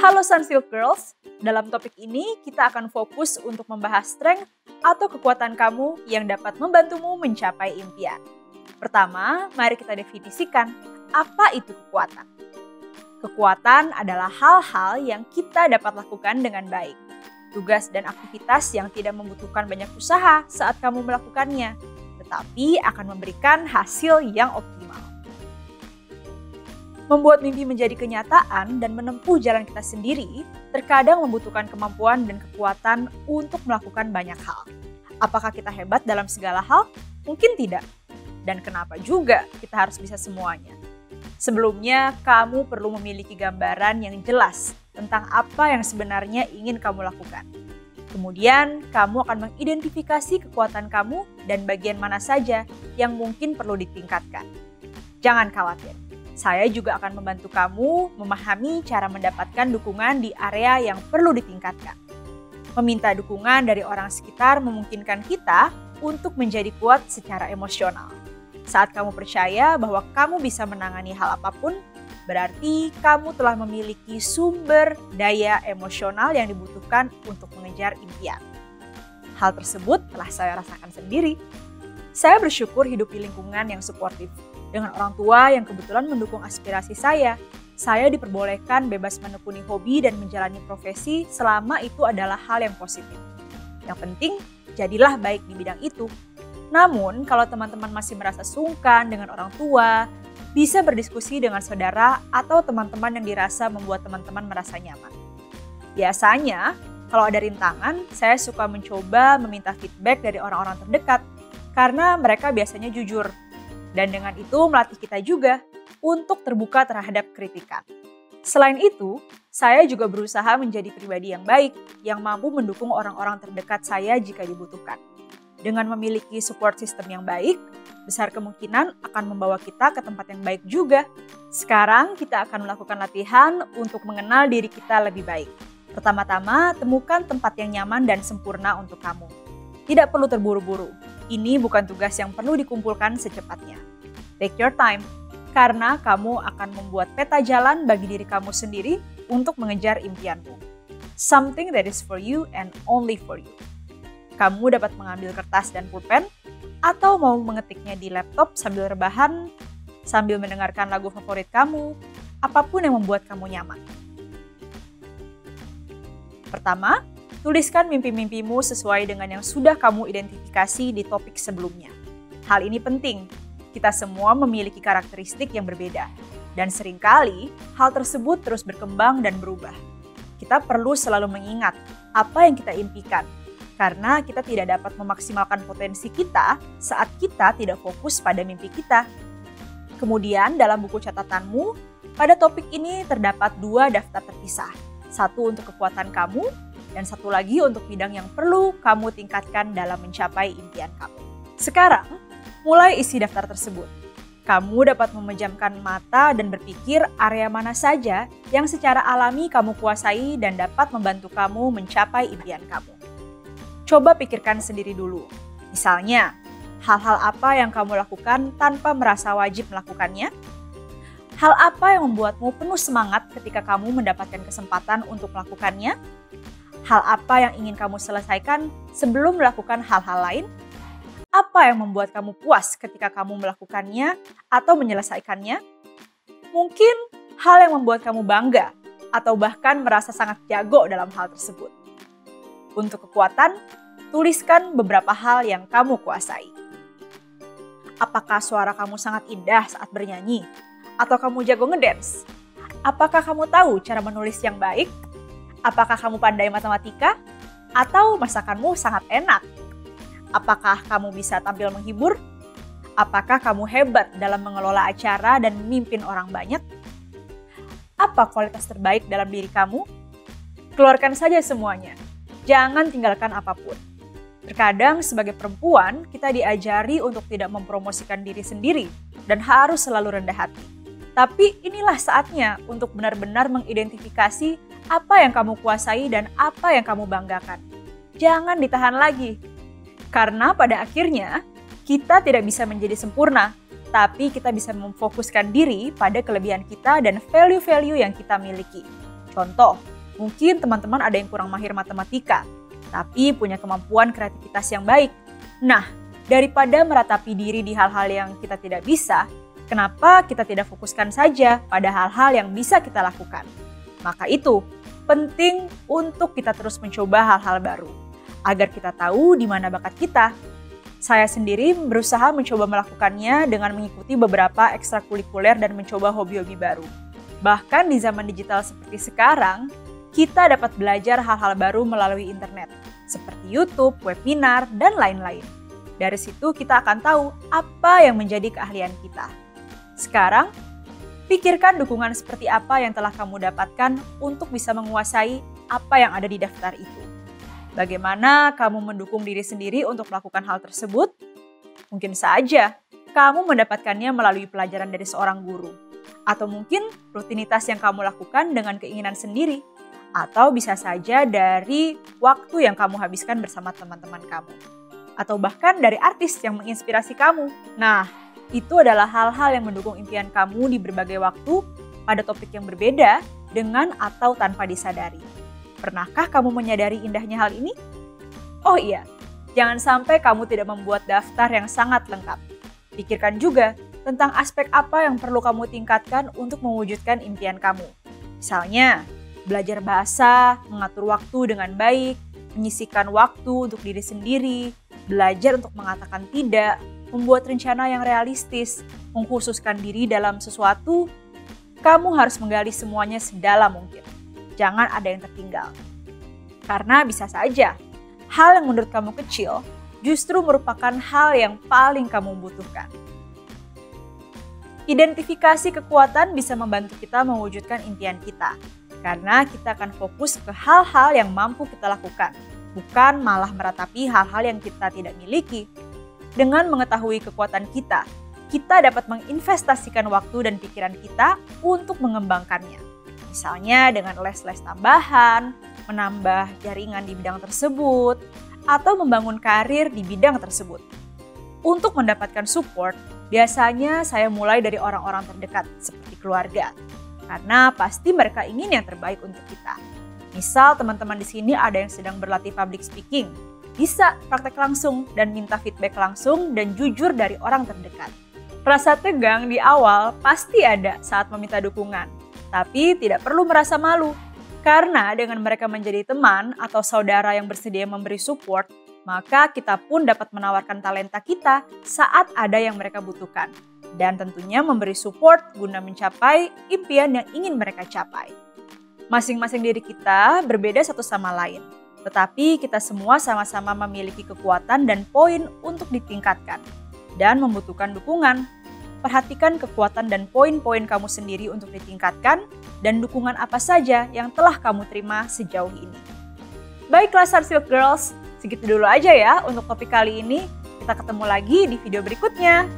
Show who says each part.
Speaker 1: Halo Sunsilk Girls, dalam topik ini kita akan fokus untuk membahas strength atau kekuatan kamu yang dapat membantumu mencapai impian. Pertama, mari kita definisikan apa itu kekuatan. Kekuatan adalah hal-hal yang kita dapat lakukan dengan baik. Tugas dan aktivitas yang tidak membutuhkan banyak usaha saat kamu melakukannya, tetapi akan memberikan hasil yang optimal. Membuat mimpi menjadi kenyataan dan menempuh jalan kita sendiri terkadang membutuhkan kemampuan dan kekuatan untuk melakukan banyak hal. Apakah kita hebat dalam segala hal? Mungkin tidak. Dan kenapa juga kita harus bisa semuanya? Sebelumnya, kamu perlu memiliki gambaran yang jelas tentang apa yang sebenarnya ingin kamu lakukan. Kemudian, kamu akan mengidentifikasi kekuatan kamu dan bagian mana saja yang mungkin perlu ditingkatkan. Jangan khawatir. Saya juga akan membantu kamu memahami cara mendapatkan dukungan di area yang perlu ditingkatkan. Meminta dukungan dari orang sekitar memungkinkan kita untuk menjadi kuat secara emosional. Saat kamu percaya bahwa kamu bisa menangani hal apapun, berarti kamu telah memiliki sumber daya emosional yang dibutuhkan untuk mengejar impian. Hal tersebut telah saya rasakan sendiri. Saya bersyukur hidup di lingkungan yang suportif. Dengan orang tua yang kebetulan mendukung aspirasi saya diperbolehkan bebas menekuni hobi dan menjalani profesi selama itu adalah hal yang positif. Yang penting, jadilah baik di bidang itu. Namun, kalau teman-teman masih merasa sungkan dengan orang tua, bisa berdiskusi dengan saudara atau teman-teman yang dirasa membuat teman-teman merasa nyaman. Biasanya, kalau ada rintangan, saya suka mencoba meminta feedback dari orang-orang terdekat, karena mereka biasanya jujur. Dan dengan itu melatih kita juga untuk terbuka terhadap kritikan. Selain itu, saya juga berusaha menjadi pribadi yang baik, yang mampu mendukung orang-orang terdekat saya jika dibutuhkan. Dengan memiliki support system yang baik, besar kemungkinan akan membawa kita ke tempat yang baik juga. Sekarang kita akan melakukan latihan untuk mengenal diri kita lebih baik. Pertama-tama, temukan tempat yang nyaman dan sempurna untuk kamu. Tidak perlu terburu-buru. Ini bukan tugas yang perlu dikumpulkan secepatnya. Take your time, karena kamu akan membuat peta jalan bagi diri kamu sendiri untuk mengejar impianmu. Something that is for you and only for you. Kamu dapat mengambil kertas dan pulpen, atau mau mengetiknya di laptop sambil rebahan, sambil mendengarkan lagu favorit kamu, apapun yang membuat kamu nyaman. Pertama, tuliskan mimpi-mimpimu sesuai dengan yang sudah kamu identifikasi di topik sebelumnya. Hal ini penting, kita semua memiliki karakteristik yang berbeda, dan seringkali hal tersebut terus berkembang dan berubah. Kita perlu selalu mengingat apa yang kita impikan, karena kita tidak dapat memaksimalkan potensi kita saat kita tidak fokus pada mimpi kita. Kemudian dalam buku catatanmu, pada topik ini terdapat 2 daftar terpisah. Satu untuk kekuatan kamu, dan satu lagi untuk bidang yang perlu kamu tingkatkan dalam mencapai impian kamu. Sekarang, mulai isi daftar tersebut. Kamu dapat memejamkan mata dan berpikir area mana saja yang secara alami kamu kuasai dan dapat membantu kamu mencapai impian kamu. Coba pikirkan sendiri dulu. Misalnya, hal-hal apa yang kamu lakukan tanpa merasa wajib melakukannya? Hal apa yang membuatmu penuh semangat ketika kamu mendapatkan kesempatan untuk melakukannya? Hal apa yang ingin kamu selesaikan sebelum melakukan hal-hal lain? Apa yang membuat kamu puas ketika kamu melakukannya atau menyelesaikannya? Mungkin hal yang membuat kamu bangga atau bahkan merasa sangat jago dalam hal tersebut. Untuk kekuatan, tuliskan beberapa hal yang kamu kuasai. Apakah suara kamu sangat indah saat bernyanyi? Atau kamu jago ngedance? Apakah kamu tahu cara menulis yang baik? Apakah kamu pandai matematika? Atau masakanmu sangat enak? Apakah kamu bisa tampil menghibur? Apakah kamu hebat dalam mengelola acara dan memimpin orang banyak? Apa kualitas terbaik dalam diri kamu? Keluarkan saja semuanya. Jangan tinggalkan apapun. Terkadang sebagai perempuan, kita diajari untuk tidak mempromosikan diri sendiri dan harus selalu rendah hati. Tapi inilah saatnya untuk benar-benar mengidentifikasi apa yang kamu kuasai dan apa yang kamu banggakan. Jangan ditahan lagi. Karena pada akhirnya, kita tidak bisa menjadi sempurna, tapi kita bisa memfokuskan diri pada kelebihan kita dan value-value yang kita miliki. Contoh, Mungkin teman-teman ada yang kurang mahir matematika, tapi punya kemampuan kreativitas yang baik. Nah, daripada meratapi diri di hal-hal yang kita tidak bisa, kenapa kita tidak fokuskan saja pada hal-hal yang bisa kita lakukan? Maka itu, penting untuk kita terus mencoba hal-hal baru, agar kita tahu di mana bakat kita. Saya sendiri berusaha mencoba melakukannya dengan mengikuti beberapa ekstrakurikuler dan mencoba hobi-hobi baru. Bahkan di zaman digital seperti sekarang, kita dapat belajar hal-hal baru melalui internet, seperti YouTube, webinar, dan lain-lain. Dari situ kita akan tahu apa yang menjadi keahlian kita. Sekarang, pikirkan dukungan seperti apa yang telah kamu dapatkan untuk bisa menguasai apa yang ada di daftar itu. Bagaimana kamu mendukung diri sendiri untuk melakukan hal tersebut? Mungkin saja kamu mendapatkannya melalui pelajaran dari seorang guru. Atau mungkin rutinitas yang kamu lakukan dengan keinginan sendiri. Atau bisa saja dari waktu yang kamu habiskan bersama teman-teman kamu. Atau bahkan dari artis yang menginspirasi kamu. Nah, itu adalah hal-hal yang mendukung impian kamu di berbagai waktu pada topik yang berbeda dengan atau tanpa disadari. Pernahkah kamu menyadari indahnya hal ini? Oh iya, jangan sampai kamu tidak membuat daftar yang sangat lengkap. Pikirkan juga tentang aspek apa yang perlu kamu tingkatkan untuk mewujudkan impian kamu. Misalnya, belajar bahasa, mengatur waktu dengan baik, menyisihkan waktu untuk diri sendiri, belajar untuk mengatakan tidak, membuat rencana yang realistis, mengkhususkan diri dalam sesuatu. Kamu harus menggali semuanya sedalam mungkin. Jangan ada yang tertinggal. Karena bisa saja, hal yang menurut kamu kecil justru merupakan hal yang paling kamu butuhkan. Identifikasi kekuatan bisa membantu kita mewujudkan impian kita. Karena kita akan fokus ke hal-hal yang mampu kita lakukan, bukan malah meratapi hal-hal yang kita tidak miliki. Dengan mengetahui kekuatan kita, kita dapat menginvestasikan waktu dan pikiran kita untuk mengembangkannya. Misalnya dengan les-les tambahan, menambah jaringan di bidang tersebut, atau membangun karir di bidang tersebut. Untuk mendapatkan support, biasanya saya mulai dari orang-orang terdekat seperti keluarga. Karena pasti mereka ingin yang terbaik untuk kita. Misal teman-teman di sini ada yang sedang berlatih public speaking, bisa praktek langsung dan minta feedback langsung dan jujur dari orang terdekat. Rasa tegang di awal pasti ada saat meminta dukungan. Tapi tidak perlu merasa malu, karena dengan mereka menjadi teman atau saudara yang bersedia memberi support, maka kita pun dapat menawarkan talenta kita saat ada yang mereka butuhkan. Dan tentunya memberi support guna mencapai impian yang ingin mereka capai. Masing-masing diri kita berbeda satu sama lain, tetapi kita semua sama-sama memiliki kekuatan dan poin untuk ditingkatkan, dan membutuhkan dukungan. Perhatikan kekuatan dan poin-poin kamu sendiri untuk ditingkatkan dan dukungan apa saja yang telah kamu terima sejauh ini. Baiklah Sarsilk Girls, segitu dulu aja ya untuk topik kali ini. Kita ketemu lagi di video berikutnya.